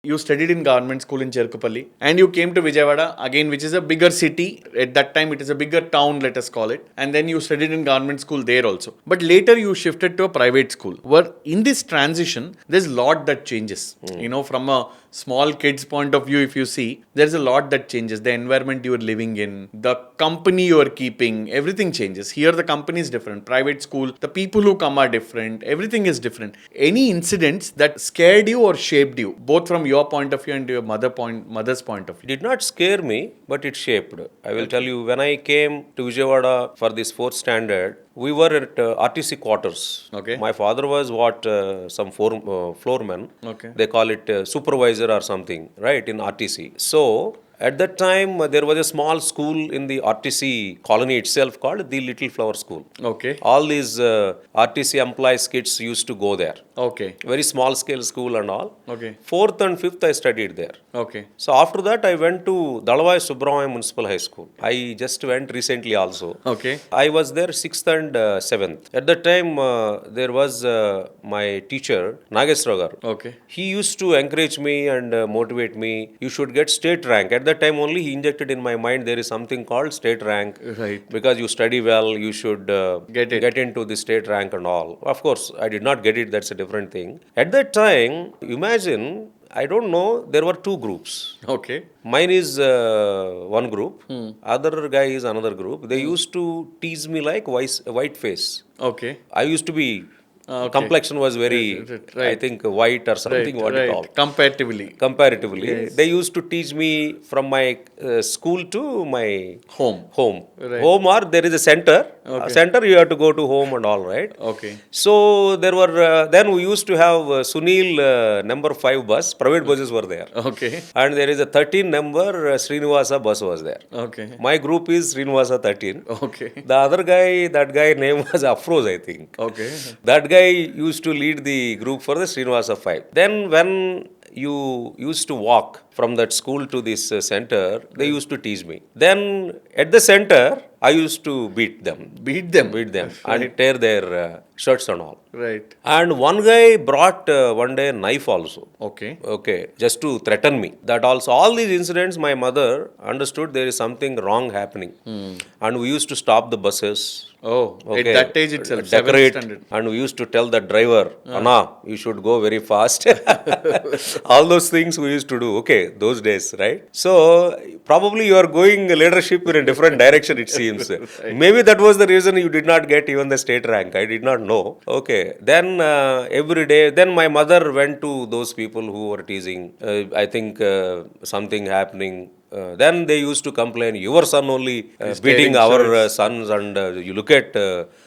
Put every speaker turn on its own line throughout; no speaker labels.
You studied in government school in Cherkupalli and you came to Vijayawada again, which is a bigger city. At that time, it is a bigger town, let us call it. And then you studied in government school there also. But later you shifted to a private school. Where in this transition, there's a lot that changes. You know, from a small kid's point of view, if you see, there's a lot that changes. The environment you are living in, the company you are keeping, everything changes. Here the company is different. Private school, the people who come are different. Everything is different. Any incidents that scared you or shaped you, both from your point of view and your mother's point of view?
It did not scare me, but it shaped. I will tell you, when I came to Vijayawada for this 4th standard, we were at RTC quarters.
Okay.
My father was some floorman.
Okay.
They call it supervisor or something, right, in RTC. So, at that time, there was a small school in the RTC colony itself called the Little Flower School.
Okay.
All these RTC employees' kids used to go there.
Okay.
Very small scale school and all.
Okay.
4th and 5th I studied there.
Okay.
So after that I went to Dalavai Subramaniam Municipal High School. I just went recently also.
Okay.
I was there 6th and 7th. At that time there was my teacher Nageswara Garu.
Okay.
He used to encourage me and motivate me. You should get state rank. At that time only he injected in my mind there is something called state rank.
Right.
Because you study well, you should
Get
into the state rank and all. Of course, I did not get it. That's a different thing. At that time, imagine, I don't know, there were 2 groups.
Okay.
Mine is one group, other guy is another group. They used to tease me like white face.
Okay.
I used to be,
Okay.
complexion was very,
Right.
I think, white or something, what you call.
Comparatively.
Comparatively,
Yes.
they used to teach me from my school to my
Home. Right.
Home, or there is a center.
Okay.
Center you have to go to home and all, right?
Okay.
So there were, then we used to have Sunil number 5 bus, private buses were there.
Okay.
And there is a 13 number Srinivasa bus was there.
Okay.
My group is Srinivasa 13.
Okay.
The other guy, that guy name was Afroz, I think.
Okay.
That guy used to lead the group for the Srinivasa 5. Then when you used to walk from that school to this center, they used to tease me. Then at the center, I used to beat them.
Beat them.
And tear their shirts and all.
Right.
And one guy brought one day a knife also.
Okay.
Just to threaten me. That also, all these incidents, my mother understood there is something wrong happening. And we used to stop the buses.
Oh,
Okay.
at that age itself, 7th
Decorate,
standard.
and we used to tell the driver, Anna, you should go very fast. All those things we used to do. Okay, those days, right? So, probably you are going leadership in a different direction, it seems. Maybe that was the reason you did not get even the state rank. I did not know. Okay, then every day, then my mother went to those people who were teasing. I think something happening. Then they used to complain, your son only beating our sons, and you look at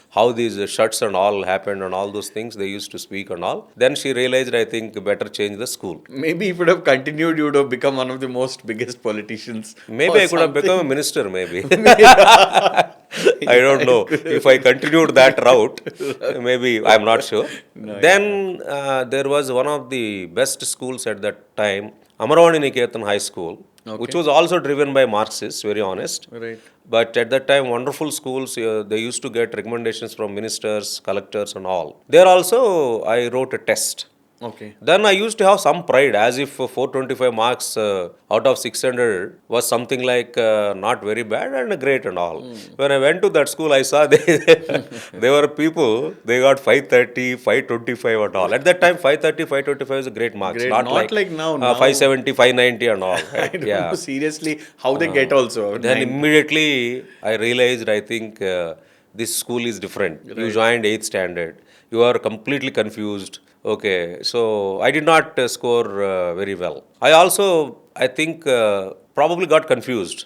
how these shirts and all happened and all those things they used to speak and all. Then she realized, I think, better change the school.
Maybe if you would have continued, you would have become one of the most biggest politicians.
Maybe I could have become a minister, maybe. I don't know. If I continued that route, maybe, I'm not sure. Then there was one of the best schools at that time, Amaravani Niketan High School, which was also driven by Marxists, very honest.
Right.
But at that time, wonderful schools, they used to get recommendations from ministers, collectors and all. There also, I wrote a test.
Okay.
Then I used to have some pride, as if 425 marks out of 600 was something like not very bad and great and all. When I went to that school, I saw they were people, they got 530, 525 and all. At that time, 530, 525 is a great marks.
Great.
Not
like now.
570, 590 and all.
I don't know seriously how they get also.
Then immediately I realized, I think this school is different. Right. You joined 8th standard. You are completely confused. Okay, so I did not score very well. I also, I think, probably got confused.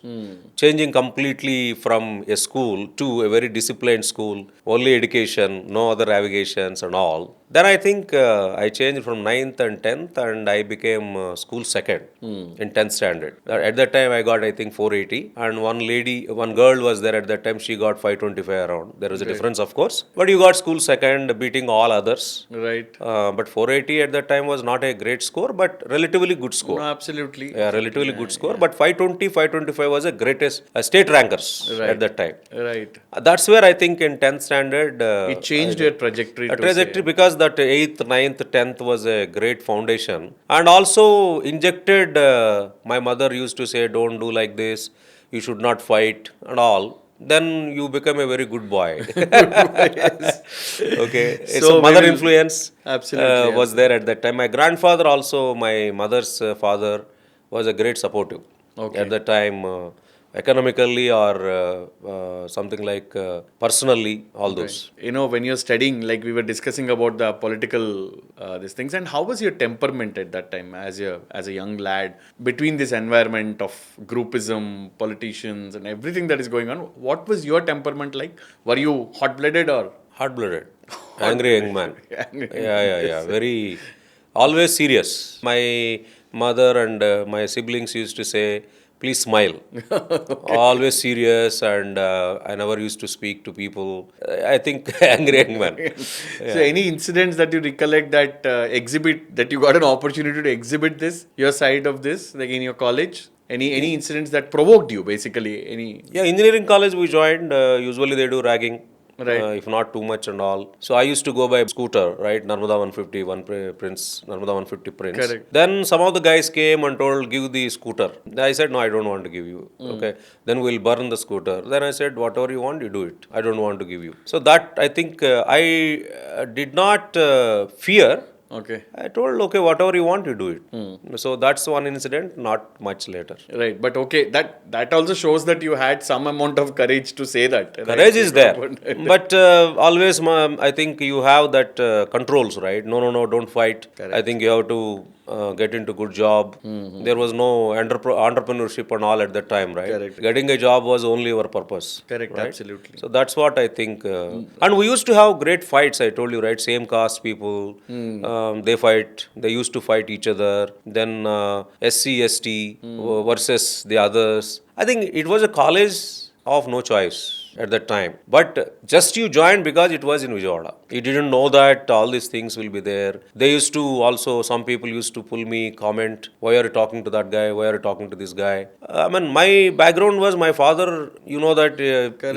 Changing completely from a school to a very disciplined school, only education, no other navigations and all. Then I think I changed from 9th and 10th and I became school second in 10th standard. At that time I got, I think, 480, and one girl was there at that time, she got 525 around. There was a difference, of course. But you got school second, beating all others.
Right.
But 480 at that time was not a great score, but relatively good score.
No, absolutely.
Yeah, relatively good score. But 520, 525 was the greatest state rankers at that time.
Right.
That's where I think in 10th standard...
It changed your trajectory.
Trajectory, because that 8th, 9th, 10th was a great foundation. And also injected, my mother used to say, don't do like this, you should not fight and all. Then you become a very good boy. Okay, it's a
So we
mother
will
influence
absolutely,
was there at that time. My grandfather also, my mother's father, was a great supportive
Okay.
at that time, economically or something like personally, all those.
you know, when you're studying, like we were discussing about the political these things, and how was your temperament at that time as a young lad between this environment of groupism, politicians, and everything that is going on? What was your temperament like? Were you hot-blooded or
Hot-blooded, angry young man.
Angry.
Yeah. Very, always serious. My mother and my siblings used to say, please smile. Always serious, and I never used to speak to people. I think angry young man.
So, any incidents that you recollect that exhibit that you got an opportunity to exhibit this your side of this, like in your college? Any incidents that provoked you, basically? Any
Yeah, engineering college we joined. Usually they do ragging.
Right.
If not too much and all. So I used to go by scooter, right? Narmada 150, Prince, Narmada 150 Prince.
Correct.
Then some of the guys came and told, give the scooter. I said, no, I don't want to give you. Okay. Then we'll burn the scooter. Then I said, whatever you want, you do it. I don't want to give you. So that, I think, I did not fear.
Okay.
I told, okay, whatever you want, you do it. So that's one incident, not much later.
Right, but okay, that also shows that you had some amount of courage to say that. Right?
Courage is there, but always, I think you have that controls, right? No, don't fight.
Correct.
I think you have to get into good job. There was no entrepreneurship and all at that time, right?
Correct.
Getting a job was only your purpose.
Correct,
right?
absolutely.
So that's what I think. And we used to have great fights. I told you, right? Same caste people, they fight. They used to fight each other. Then SC, ST versus the others. I think it was a college of no choice at that time. But just you joined because it was in Vijayawada. You didn't know that all these things will be there. They used to also, some people used to pull me, comment, why are you talking to that guy? Why are you talking to this guy? I mean, my background was my father, you know that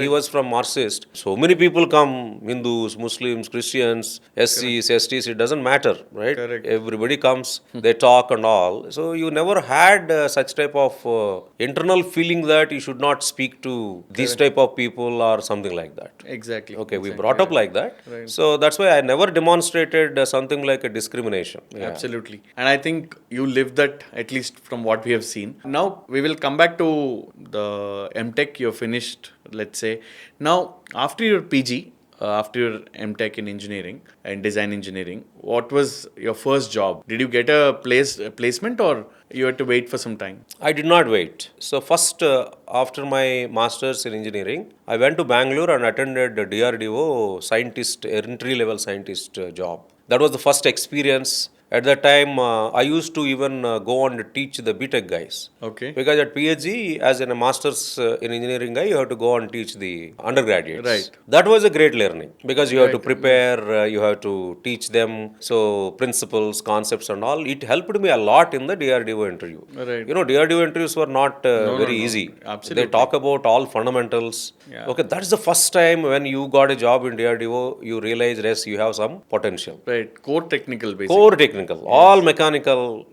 he was from Marxist. So many people come, Hindus, Muslims, Christians, SCs, STs, it doesn't matter, right?
Correct.
Everybody comes, they talk and all. So you never had such type of internal feeling that you should not speak to these type of people or something like that.
Exactly.
Okay, we
exactly.
brought up like that.
Right.
So that's why I never demonstrated something like a discrimination. Yeah.
Absolutely. And I think you live that, at least from what we have seen. Now, we will come back to the MTech you finished, let's say. Now, after your PG, after your MTech in engineering and design engineering, what was your first job? Did you get a placement or you had to wait for some time?
I did not wait. So first, after my master's in engineering, I went to Bangalore and attended the DRDO scientist, entry-level scientist job. That was the first experience. At that time, I used to even go on to teach the BTech guys.
Okay.
Because at PhD, as in a master's in engineering guy, you have to go and teach the undergraduates.
Right.
That was a great learning because you have to prepare, you have to teach them, so principles, concepts and all. It helped me a lot in the DRDO interview.
Right.
You know, DRDO interviews were not very easy.
Absolutely.
They talk about all fundamentals.
Yeah.
Okay, that's the first time when you got a job in DRDO, you realize, yes, you have some potential.
Right. Core technical, basically.
Core technical, all mechanical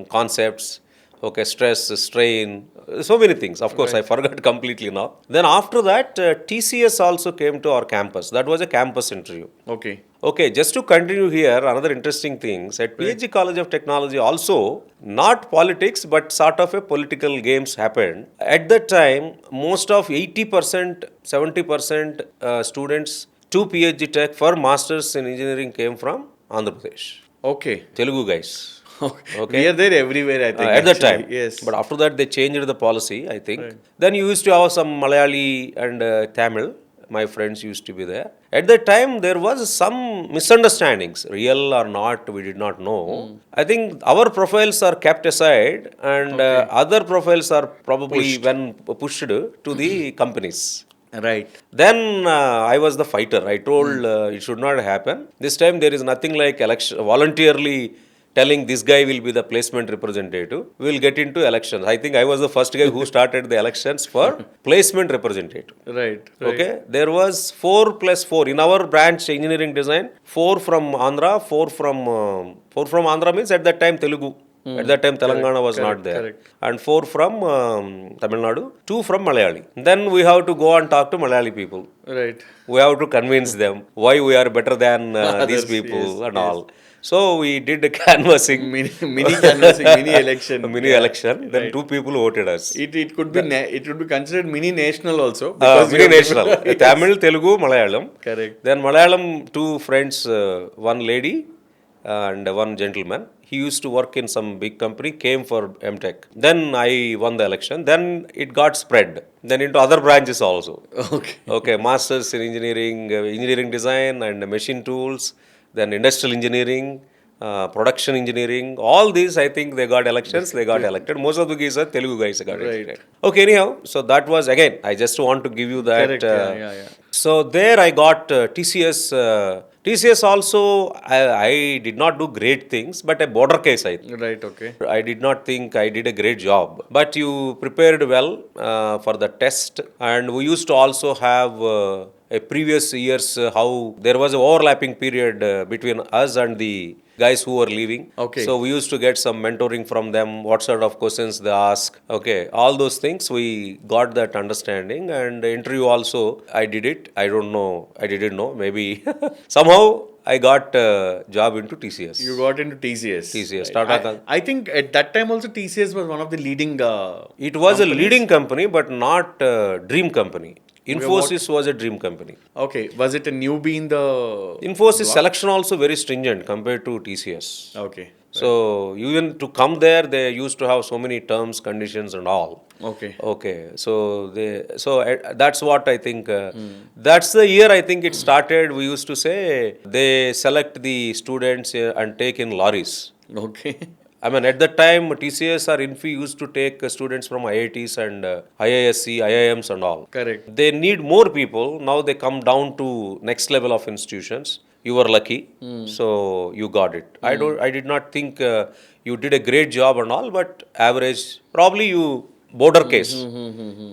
concepts, okay, stress, strain, so many things. Of course, I forgot completely now. Then after that, TCS also came to our campus. That was a campus interview.
Okay.
Okay, just to continue here, another interesting things, at PhD College of Technology also, not politics, but sort of a political games happened. At that time, most of 80%, 70% students to PhD Tech for Masters in Engineering came from Andhra Pradesh.
Okay.
Telugu guys. Okay.
We are there everywhere, I think.
At that
actually.
time.
Yes.
But after that, they changed the policy, I think. Then you used to have some Malayali and Tamil. My friends used to be there. At that time, there was some misunderstandings, real or not, we did not know. I think our profiles are kept aside and other profiles are probably pushed to the companies.
Right.
Then I was the fighter. I told it should not happen. This time there is nothing like election, voluntarily telling this guy will be the placement representative, we will get into elections. I think I was the first guy who started the elections for placement representative.
Right.
Okay, there was 4+4 in our branch engineering design. Four from Andhra means at that time Telugu. At that time Telangana was not there,
correct.
and 4 from Tamil Nadu, 2 from Malayali. Then we have to go and talk to Malayali people.
Right.
We have to convince them why we are better than these
Others,
people
yes,
and all. So we did a canvassing,
Mini canvassing, mini election.
a mini election. Then 2 people voted us.
It could be it would be considered mini national also
Mini national, Tamil, Telugu, Malayalam.
Correct.
Then Malayalam, 2 friends, one lady and one gentleman. He used to work in some big company, came for MTech. Then I won the election. Then it got spread. Then into other branches also.
Okay.
Okay, masters in engineering, engineering design and machine tools, then industrial engineering, production engineering. All these, I think they got elections, they got elected. Most of the guys are Telugu guys got elected. Okay, anyhow, so that was again, I just want to give you that.
Correct. Yeah.
So there I got TCS. TCS also, I did not do great things, but a border case I think.
Right. Okay.
I did not think I did a great job. But you prepared well for the test. And we used to also have a previous years how there was an overlapping period between us and the guys who were leaving.
Okay.
So we used to get some mentoring from them, what sort of questions they ask. Okay, all those things we got that understanding. And the interview also, I did it. I don't know. I didn't know. Maybe somehow I got a job into TCS.
You got into TCS.
TCS,
Right.
Tata.
I think at that time also TCS was one of the leading.
It was a leading company, but not a dream company. Infosys was a dream company.
Okay. Was it a newbie in the?
Infosys selection also very stringent compared to TCS.
Okay.
So even to come there, they used to have so many terms, conditions, and all.
Okay.
Okay, so that's what I think. That's the year I think it started. We used to say they select the students and take in lorries.
Okay.
I mean, at that time, TCS or Infi used to take students from IITs and IISc, IIMs and all.
Correct.
They need more people. Now they come down to next level of institutions. You were lucky, so you got it. I did not think you did a great job and all, but average. Probably you border case.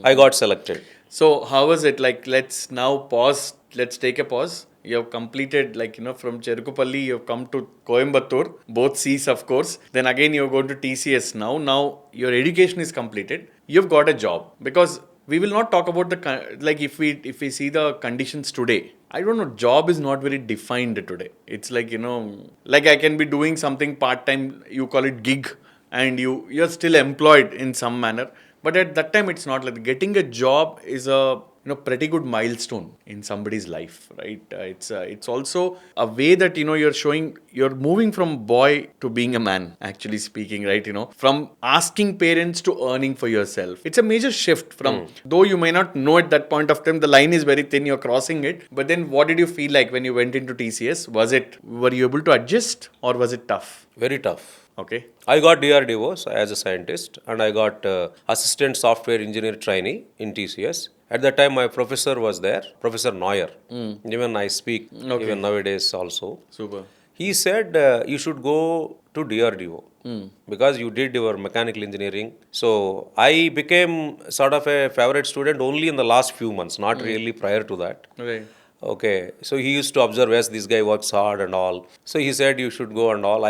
I got selected.
So how was it? Like, let's now pause. Let's take a pause. You have completed, like, from Cherukupalli, you have come to Coimbatore, both C's, of course. Then again, you're going to TCS now. Now, your education is completed. You've got a job. Because we will not talk about like, if we see the conditions today. I don't know, job is not very defined today. It's like, like I can be doing something part-time, you call it gig, and you're still employed in some manner. But at that time, it's not like getting a job is a pretty good milestone in somebody's life, right? It's also a way that you're showing you're moving from boy to being a man, actually speaking, right? From asking parents to earning for yourself. It's a major shift from though you may not know at that point of time, the line is very thin, you're crossing it. But then what did you feel like when you went into TCS? Were you able to adjust or was it tough?
Very tough.
Okay.
I got DRDO as a scientist, and I got assistant software engineer trainee in TCS. At that time, my professor was there, Professor Neuer. Even I speak, even nowadays also.
Super.
He said, you should go to DRDO because you did your mechanical engineering. So I became sort of a favorite student only in the last few months, not really prior to that.
Right.
Okay, so he used to observe, yes, this guy works hard and all. So he said you should go and all.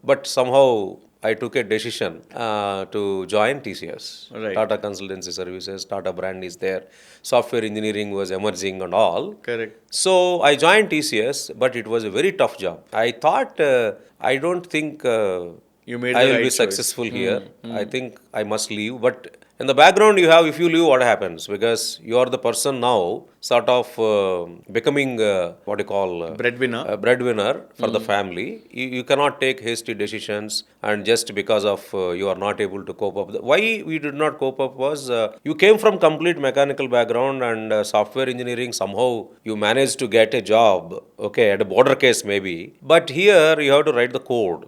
But somehow I took a decision to join TCS.
Right.
Tata Consultancy Services, Tata brand is there. Software engineering was emerging and all.
Correct.
So I joined TCS, but it was a very tough job. I thought, I don't think
You made
I
the
will
right
be
choice.
successful here. I think I must leave. But in the background you have, if you leave, what happens? Because you are the person now sort of becoming what you call
Breadwinner.
breadwinner for the family. You cannot take hasty decisions, and just because of you are not able to cope up. Why we did not cope up was you came from complete mechanical background and software engineering. Somehow you managed to get a job, okay, at a border case maybe. But here you have to write the code.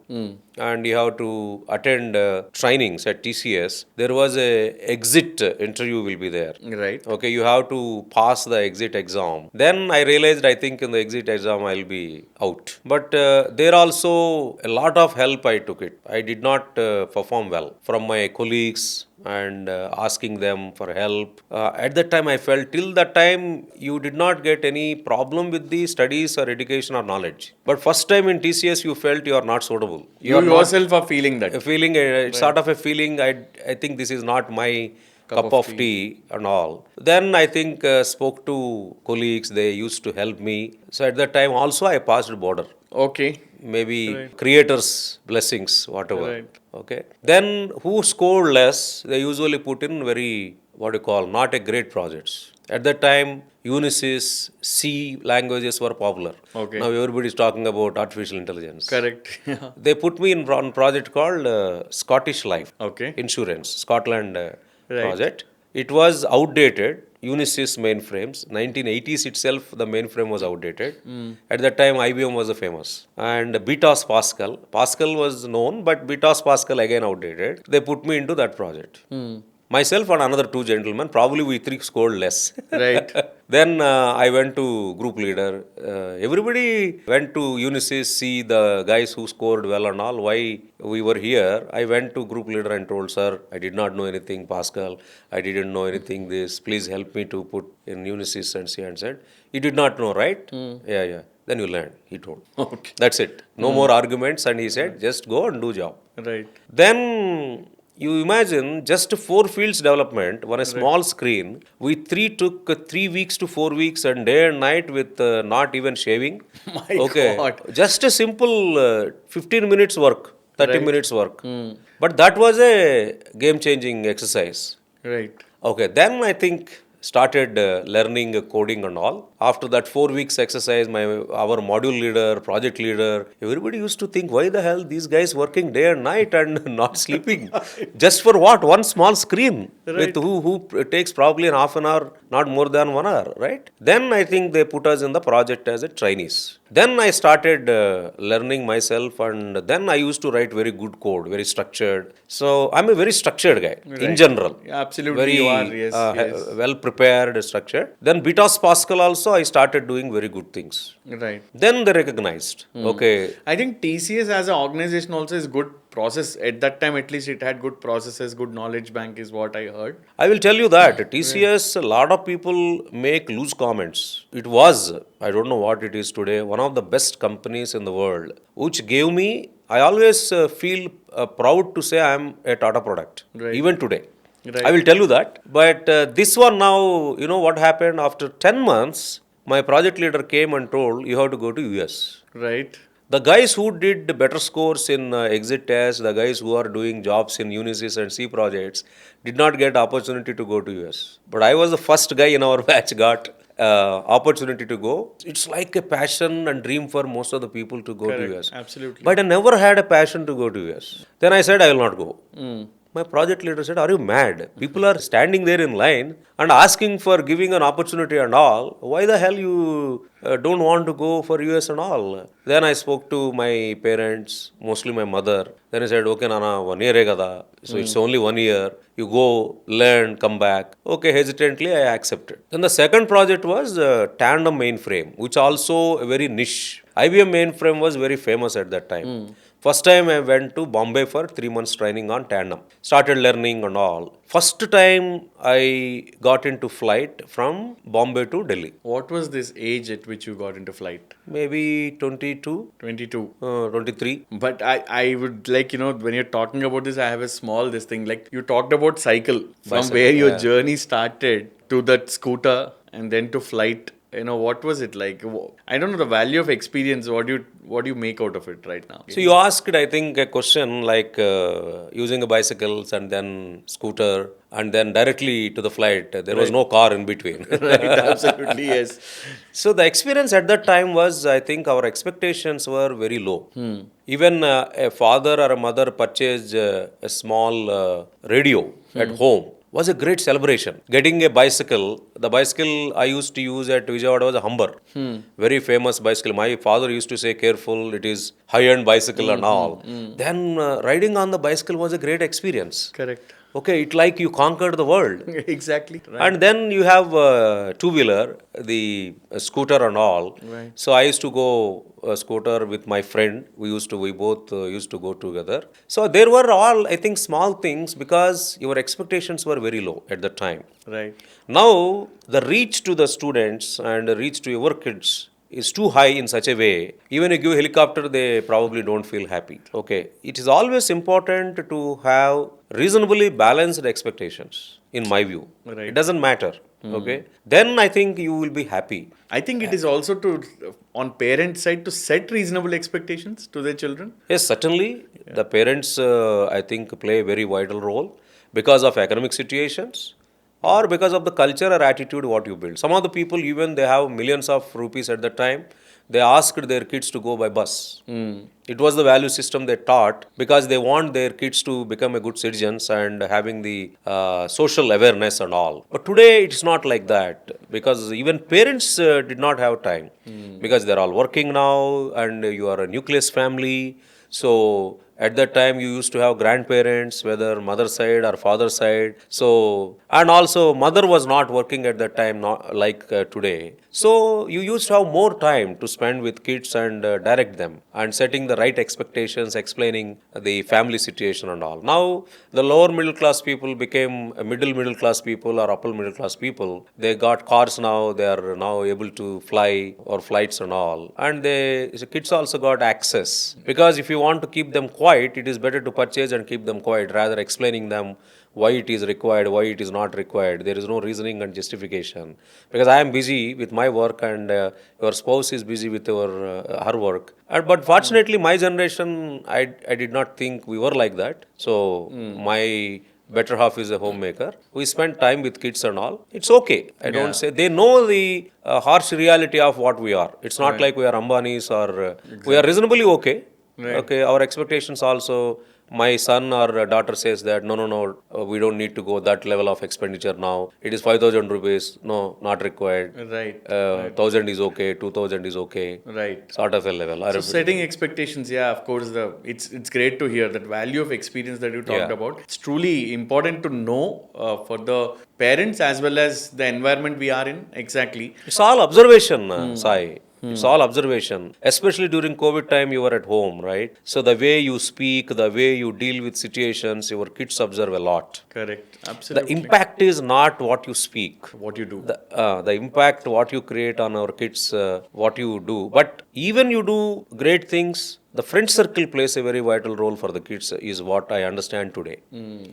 And you have to attend trainings at TCS. There was exit interview will be there.
Right.
Okay, you have to pass the exit exam. Then I realized, I think in the exit exam I'll be out. But there also a lot of help I took it. I did not perform well from my colleagues and asking them for help. At that time I felt, till that time you did not get any problem with the studies or education or knowledge. But first time in TCS you felt you are not suitable.
You
are not
yourself are feeling that.
a feeling, sort of a feeling, I think this is not my cup of tea and all. Then I think spoke to colleagues, they used to help me. So at that time also I passed border.
Okay.
Maybe creators blessings, whatever.
Right.
Okay, then who scored less, they usually put in very, what you call, not a great projects. At that time Unisys C languages were popular.
Okay.
Now everybody is talking about artificial intelligence.
Correct. Yeah.
They put me in one project called Scottish Life
Okay.
Insurance, Scotland
Right.
project. It was outdated. Unisys mainframes, 1980s itself, the mainframe was outdated. At that time, IBM was a famous. And BTOS Pascal. Pascal was known, but BTOS Pascal again outdated. They put me into that project. Myself and another two gentlemen, probably we three scored less.
Right.
Then I went to group leader. Everybody went to Unisys, see the guys who scored well and all. Why we were here? I went to group leader and told, sir, I did not know anything Pascal. I didn't know anything this. Please help me to put in Unisys and see, and said, you did not know, right? Yeah. Then you learn, he told.
Okay.
That's it. No more arguments. And he said, just go and do job.
Right.
Then you imagine just 4 fields development on a small screen. We three took 3 weeks to 4 weeks and day and night with not even shaving.
My God.
Just a simple 15 minutes work, 30
Right.
minutes work. But that was a game changing exercise.
Right.
Okay, then I think started learning coding and all. After that 4 weeks exercise, our module leader, project leader, everybody used to think, why the hell these guys working day and night and not sleeping? Just for what? One small screen.
Right.
With who takes probably an half an hour, not more than 1 hour, right? Then I think they put us in the project as a trainees. Then I started learning myself, and then I used to write very good code, very structured. So I'm a very structured guy in general.
Yeah, absolutely
Very
you are. Yes. Yes.
well prepared, structured. Then BTOS Pascal also I started doing very good things.
Right.
Then they recognized, okay,
I think TCS as an organization also is good process. At that time, at least it had good processes, good knowledge bank is what I heard.
I will tell you that TCS, a lot of people make loose comments. It was, I don't know what it is today, one of the best companies in the world, which gave me, I always feel proud to say I am a Tata product,
Right.
even today.
Right.
I will tell you that. But this one now, you know what happened? After 10 months, my project leader came and told, you have to go to US.
Right.
The guys who did better scores in exit tests, the guys who are doing jobs in Unisys and C projects, did not get opportunity to go to US. But I was the first guy in our batch got opportunity to go. It's like a passion and dream for most of the people to go to US.
Absolutely.
But I never had a passion to go to US. Then I said, I will not go. My project leader said, are you mad? People are standing there in line and asking for giving an opportunity and all. Why the hell you don't want to go for US and all? Then I spoke to my parents, mostly my mother. Then I said, okay, Nana, 1 year gada. So it's only 1 year. You go, learn, come back. Okay, hesitantly I accepted. Then the second project was Tandem mainframe, which also a very niche. IBM mainframe was very famous at that time. First time I went to Bombay for 3 months training on Tandem. Started learning and all. First time I got into flight from Bombay to Delhi.
What was this age at which you got into flight?
Maybe 22,
22.
23.
But I would like, when you're talking about this, I have a small this thing. Like you talked about cycle from
Bicycle,
where your
yeah.
journey started to that scooter and then to flight. What was it like? I don't know the value of experience. What do you make out of it right now?
So you asked, I think, a question like using a bicycles and then scooter and then directly to the flight. There was no car in between.
Right, absolutely, yes.
So the experience at that time was, I think, our expectations were very low. Even a father or a mother purchased a small radio at home was a great celebration. Getting a bicycle, the bicycle I used to use at Vijayawada was a Humber, very famous bicycle. My father used to say, careful, it is high-end bicycle and all. Then riding on the bicycle was a great experience.
Correct.
Okay, it like you conquered the world.
Exactly. Right.
And then you have two-wheeler, the scooter and all.
Right.
So I used to go scooter with my friend. We both used to go together. So there were all, I think, small things because your expectations were very low at the time.
Right.
Now the reach to the students and the reach to your kids is too high in such a way. Even if you give helicopter, they probably don't feel happy. Okay, it is always important to have reasonably balanced expectations. In my view,
Right.
it doesn't matter. Okay, then I think you will be happy.
I think it is also to on parents' side to set reasonable expectations to their children.
Yes, certainly the parents, I think, play a very vital role because of economic situations or because of the culture or attitude what you build. Some of the people, even they have millions of rupees at the time, they asked their kids to go by bus. It was the value system they taught because they want their kids to become a good citizens and having the social awareness and all. But today it's not like that because even parents did not have time because they're all working now and you are a nucleus family. So at that time, you used to have grandparents, whether mother side or father side. So, and also mother was not working at that time, not like today. So you used to have more time to spend with kids and direct them and setting the right expectations, explaining the family situation and all. Now the lower middle class people became middle class people or upper middle class people. They got cars now. They are now able to fly or flights and all. And the kids also got access because if you want to keep them quiet, it is better to purchase and keep them quiet rather explaining them why it is required, why it is not required. There is no reasoning and justification. Because I am busy with my work and your spouse is busy with her work. But fortunately, my generation, I did not think we were like that. So my better half is a homemaker. We spend time with kids and all. It's okay. I don't say they know the harsh reality of what we are. It's not like we are Ambanis or we are reasonably okay.
Right.
Okay, our expectations also. My son or daughter says that no, we don't need to go that level of expenditure now. It is 5,000 rupees. No, not required.
Right.
1,000 is okay. 2,000 is okay.
Right.
Sort of a level.
So setting expectations, yeah, of course, it's great to hear that value of experience that you talked
Yeah.
about. It's truly important to know for the parents as well as the environment we are in. Exactly.
It's all observation, Sai. It's all observation. Especially during COVID time, you were at home, right? So the way you speak, the way you deal with situations, your kids observe a lot.
Correct.
The
Absolutely.
impact is not what you speak.
What you do.
The impact what you create on our kids, what you do. But even you do great things, the friend circle plays a very vital role for the kids is what I understand today.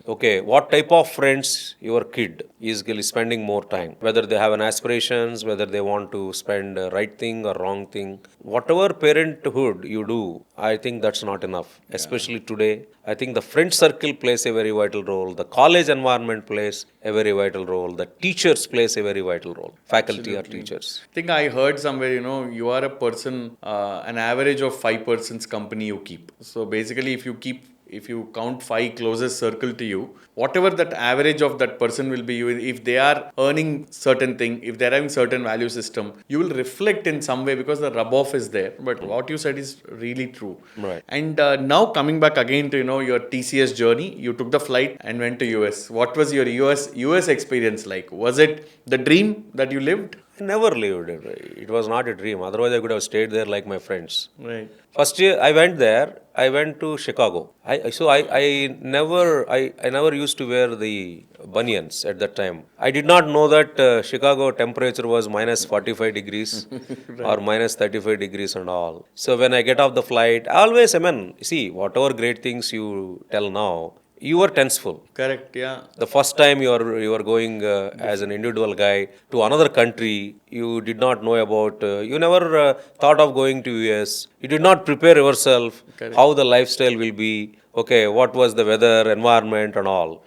Okay, what type of friends your kid is spending more time, whether they have an aspirations, whether they want to spend right thing or wrong thing. Whatever parenthood you do, I think that's not enough, especially today. I think the friend circle plays a very vital role. The college environment plays a very vital role. The teachers plays a very vital role. Faculty or teachers.
I think I heard somewhere, you are a person, an average of 5 persons company you keep. So basically, if you count 5 closest circle to you, whatever that average of that person will be, if they are earning certain thing, if they're having certain value system, you will reflect in some way because the rub off is there. But what you said is really true.
Right.
And now coming back again to your TCS journey, you took the flight and went to US. What was your US experience like? Was it the dream that you lived?
I never lived it. It was not a dream. Otherwise, I could have stayed there like my friends.
Right.
First year I went there, I went to Chicago. I never used to wear the bunions at that time. I did not know that Chicago temperature was minus 45 degrees or minus 35 degrees and all. So when I get off the flight, see, whatever great things you tell now, you were tenseful.
Correct. Yeah.
The first time you are going as an individual guy to another country, you did not know about. You never thought of going to US. You did not prepare yourself
Correct.
how the lifestyle will be. Okay, what was the weather, environment, and all.